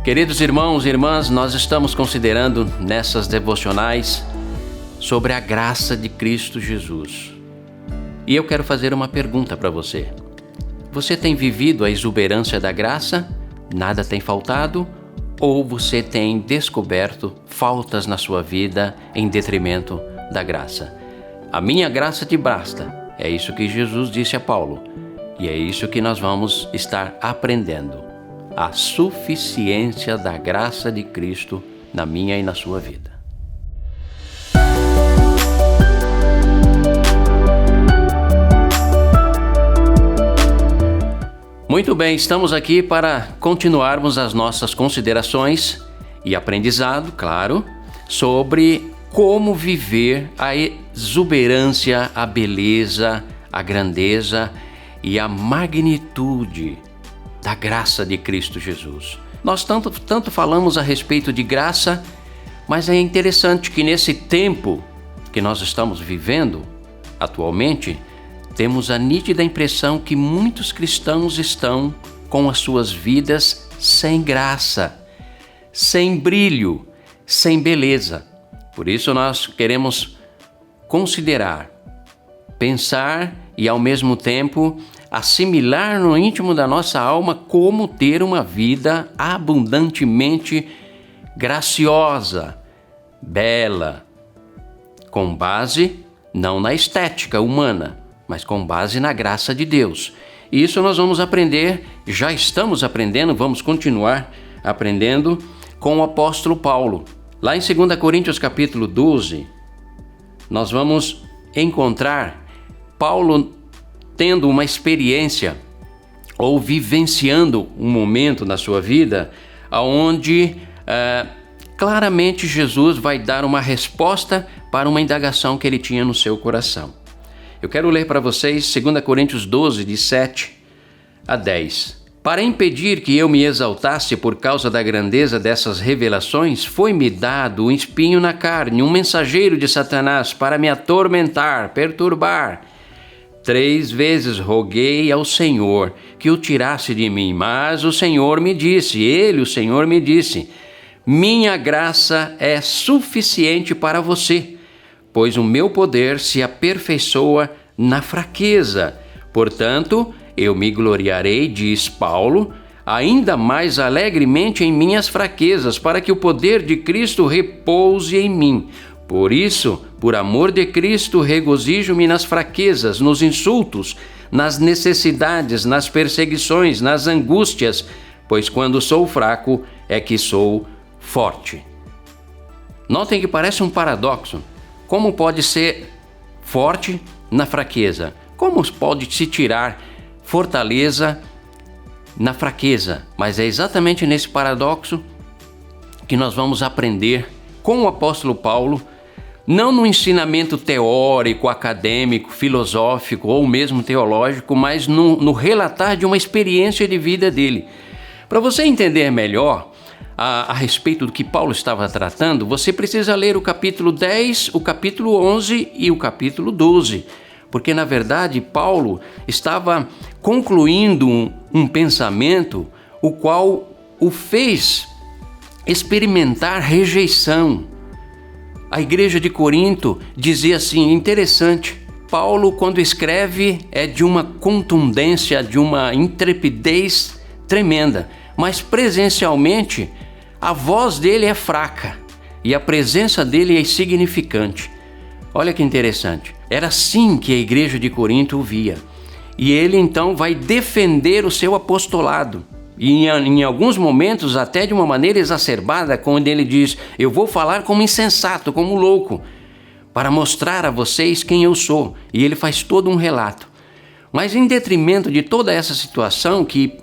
Queridos irmãos e irmãs, nós estamos considerando nessas devocionais sobre a graça de Cristo Jesus. E eu quero fazer uma pergunta para você. Você tem vivido a exuberância da graça? Nada tem faltado? Ou você tem descoberto faltas na sua vida em detrimento da graça? A minha graça te basta. É isso que Jesus disse a Paulo. E é isso que nós vamos estar aprendendo. A suficiência da graça de Cristo na minha e na sua vida. Muito bem, estamos aqui para continuarmos as nossas considerações e aprendizado, claro, sobre como viver a exuberância, a beleza, a grandeza e a magnitude da graça de Cristo Jesus. Nós tanto falamos a respeito de graça, mas é interessante que nesse tempo que nós estamos vivendo atualmente, temos a nítida impressão que muitos cristãos estão com as suas vidas sem graça, sem brilho, sem beleza. Por isso nós queremos considerar, pensar e ao mesmo tempo assimilar no íntimo da nossa alma como ter uma vida abundantemente graciosa, bela, com base não na estética humana, mas com base na graça de Deus. E isso nós vamos aprender, já estamos aprendendo, vamos continuar aprendendo com o apóstolo Paulo. Lá em 2 Coríntios capítulo 12, nós vamos encontrar Paulo tendo uma experiência ou vivenciando um momento na sua vida onde claramente Jesus vai dar uma resposta para uma indagação que ele tinha no seu coração. Eu quero ler para vocês 2 Coríntios 12, de 7 a 10. Para impedir que eu me exaltasse por causa da grandeza dessas revelações, foi-me dado um espinho na carne, um mensageiro de Satanás para me atormentar, perturbar. 3 vezes roguei ao Senhor que o tirasse de mim, mas o Senhor me disse, o Senhor me disse, minha graça é suficiente para você, pois o meu poder se aperfeiçoa na fraqueza. Portanto, eu me gloriarei, diz Paulo, ainda mais alegremente em minhas fraquezas, para que o poder de Cristo repouse em mim. Por isso, por amor de Cristo, regozijo-me nas fraquezas, nos insultos, nas necessidades, nas perseguições, nas angústias, pois quando sou fraco é que sou forte. Notem que parece um paradoxo. Como pode ser forte na fraqueza? Como pode se tirar fortaleza na fraqueza? Mas é exatamente nesse paradoxo que nós vamos aprender com o apóstolo Paulo, não no ensinamento teórico, acadêmico, filosófico ou mesmo teológico, mas no relatar de uma experiência de vida dele. Para você entender melhor a respeito do que Paulo estava tratando, você precisa ler o capítulo 10, o capítulo 11 e o capítulo 12, porque na verdade Paulo estava concluindo um pensamento o qual o fez experimentar rejeição. A igreja de Corinto dizia assim, interessante, Paulo quando escreve é de uma contundência, de uma intrepidez tremenda, mas presencialmente a voz dele é fraca e a presença dele é insignificante. Olha que interessante. Era assim que a igreja de Corinto o via. E ele então vai defender o seu apostolado. E em alguns momentos até de uma maneira exacerbada, quando ele diz, eu vou falar como insensato, como louco, para mostrar a vocês quem eu sou. E ele faz todo um relato. Mas em detrimento de toda essa situação que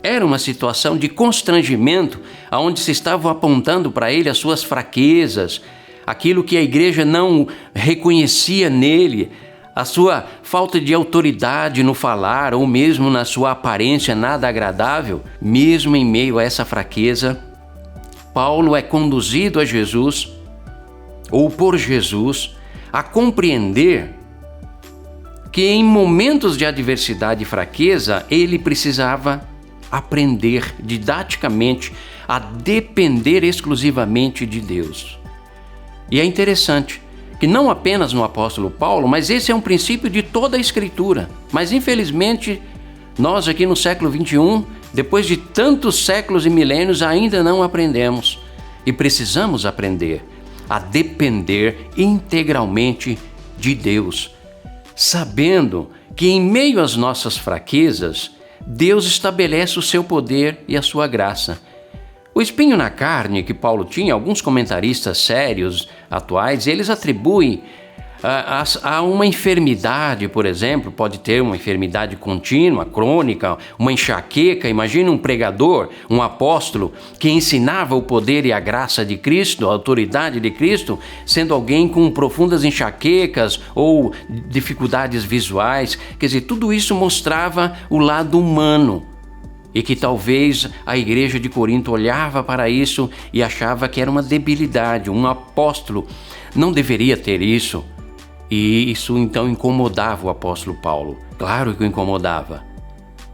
era uma situação de constrangimento, onde se estavam apontando para ele as suas fraquezas, aquilo que a igreja não reconhecia nele, a sua falta de autoridade no falar ou mesmo na sua aparência nada agradável. Mesmo em meio a essa fraqueza, Paulo é conduzido a Jesus, ou por Jesus, a compreender que em momentos de adversidade e fraqueza, ele precisava aprender didaticamente a depender exclusivamente de Deus. E é interessante que não apenas no apóstolo Paulo, mas esse é um princípio de toda a Escritura. Mas infelizmente, nós aqui no século 21, depois de tantos séculos e milênios, ainda não aprendemos. E precisamos aprender a depender integralmente de Deus, sabendo que em meio às nossas fraquezas, Deus estabelece o seu poder e a sua graça. O espinho na carne que Paulo tinha, alguns comentaristas sérios atuais, eles atribuem a uma enfermidade, por exemplo, pode ter uma enfermidade contínua, crônica, uma enxaqueca. Imagina um pregador, um apóstolo que ensinava o poder e a graça de Cristo, a autoridade de Cristo, sendo alguém com profundas enxaquecas ou dificuldades visuais. Quer dizer, tudo isso mostrava o lado humano. E que talvez a igreja de Corinto olhava para isso e achava que era uma debilidade. Um apóstolo não deveria ter isso. E isso então incomodava o apóstolo Paulo. Claro que o incomodava.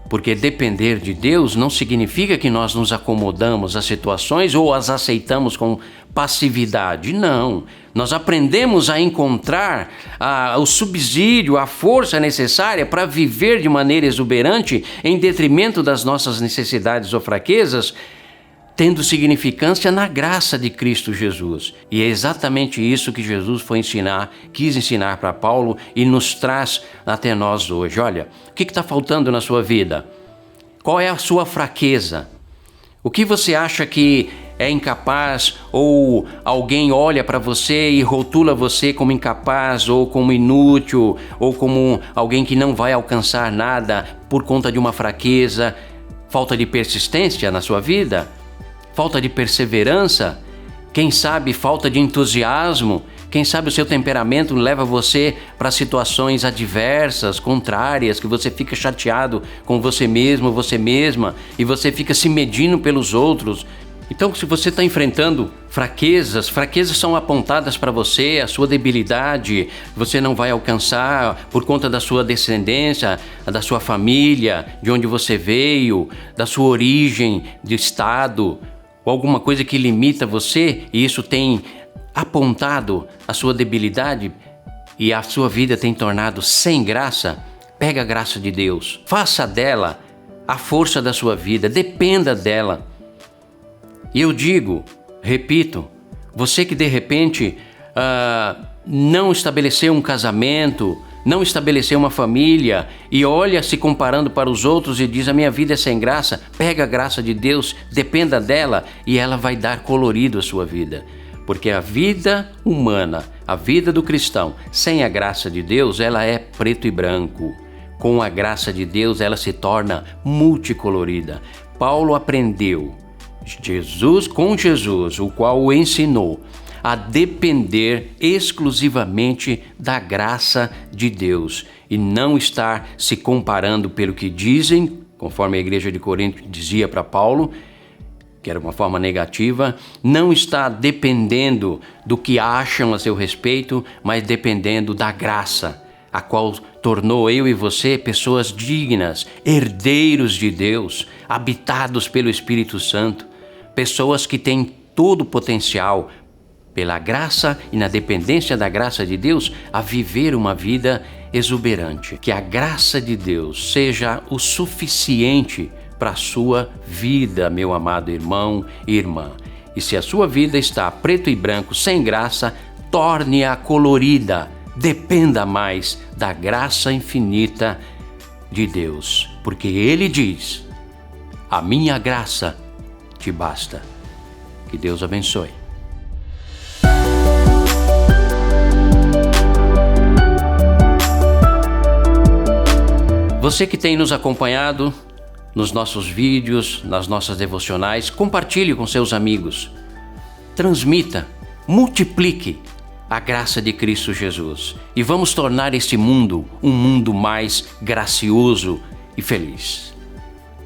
Porque depender de Deus não significa que nós nos acomodamos às situações ou as aceitamos com passividade. Não. Nós aprendemos a encontrar o subsídio, a força necessária para viver de maneira exuberante em detrimento das nossas necessidades ou fraquezas, tendo significância na graça de Cristo Jesus. E é exatamente isso que Jesus quis ensinar para Paulo e nos traz até nós hoje. Olha, o que está faltando na sua vida? Qual é a sua fraqueza? O que você acha que é incapaz, ou alguém olha para você e rotula você como incapaz, ou como inútil, ou como alguém que não vai alcançar nada por conta de uma fraqueza, falta de persistência na sua vida? Falta de perseverança, quem sabe falta de entusiasmo, quem sabe o seu temperamento leva você para situações adversas, contrárias, que você fica chateado com você mesmo, você mesma, e você fica se medindo pelos outros. Então, se você está enfrentando fraquezas são apontadas para você, a sua debilidade, você não vai alcançar por conta da sua descendência, da sua família, de onde você veio, da sua origem, de estado, ou alguma coisa que limita você, e isso tem apontado a sua debilidade e a sua vida tem tornado sem graça. Pega a graça de Deus, faça dela a força da sua vida, dependa dela. E eu digo, repito, você que de repente não estabeleceu um casamento, não estabeleceu uma família e olha se comparando para os outros e diz: a minha vida é sem graça, pega a graça de Deus, dependa dela e ela vai dar colorido à sua vida. Porque a vida humana, a vida do cristão, sem a graça de Deus, ela é preto e branco. Com a graça de Deus, ela se torna multicolorida. Paulo aprendeu com Jesus, o qual o ensinou a depender exclusivamente da graça de Deus e não estar se comparando pelo que dizem, conforme a igreja de Corinto dizia para Paulo, que era uma forma negativa, não está dependendo do que acham a seu respeito, mas dependendo da graça, a qual tornou eu e você pessoas dignas, herdeiros de Deus, habitados pelo Espírito Santo, pessoas que têm todo o potencial, pela graça e na dependência da graça de Deus, a viver uma vida exuberante. Que a graça de Deus seja o suficiente para a sua vida, meu amado irmão e irmã. E se a sua vida está preto e branco, sem graça, torne-a colorida. Dependa mais da graça infinita de Deus, porque Ele diz: a minha graça te basta. Que Deus abençoe. Você que tem nos acompanhado nos nossos vídeos, nas nossas devocionais, compartilhe com seus amigos. Transmita, multiplique a graça de Cristo Jesus. E vamos tornar este mundo um mundo mais gracioso e feliz.